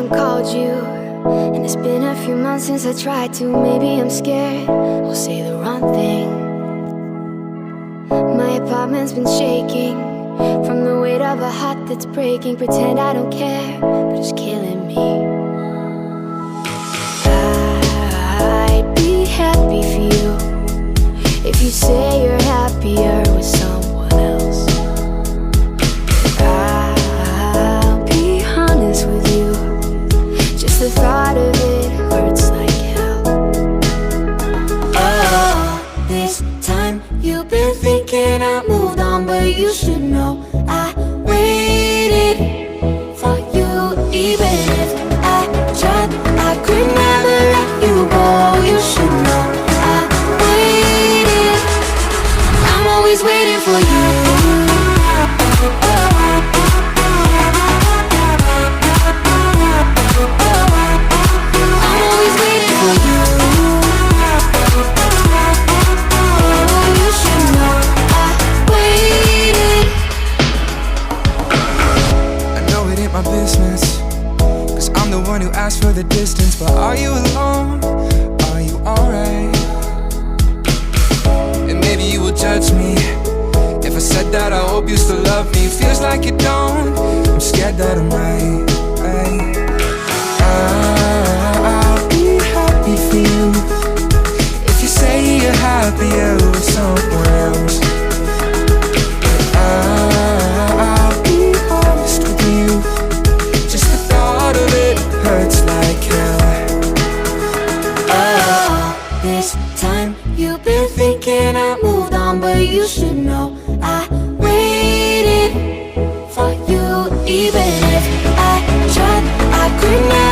haven't called you, and it's been a few months since I tried to. Maybe I'm scared I'll say the wrong thing. My apartment's been shaking from the weight of a heart that's breaking. Pretend I don't care, but it's killing me. I'd be happy for you if you say you're happier with someone else. I'll be honest with you, just the thought of it hurts like hell. Oh, this time you've been thinking I moved on, but you should know I waited for you. Even if I tried, I could never let you go. You should know I waited. I'm always waiting for you. I'm always waiting for you. Oh, you should know I waited. I know it ain't my business, 'cause I'm the one who asked for the distance. But are you alone? Are you alright? And maybe you will judge me if I said that I hope you still love me. Feels like you don't. I'm scared that I'm right. I'll be happy for you if you say you're happier with someone else. I'll be honest with you, just the thought of it hurts like hell. Oh, this time you've been thinking I moved on, but you should know I waited for you. Even if I tried, I could never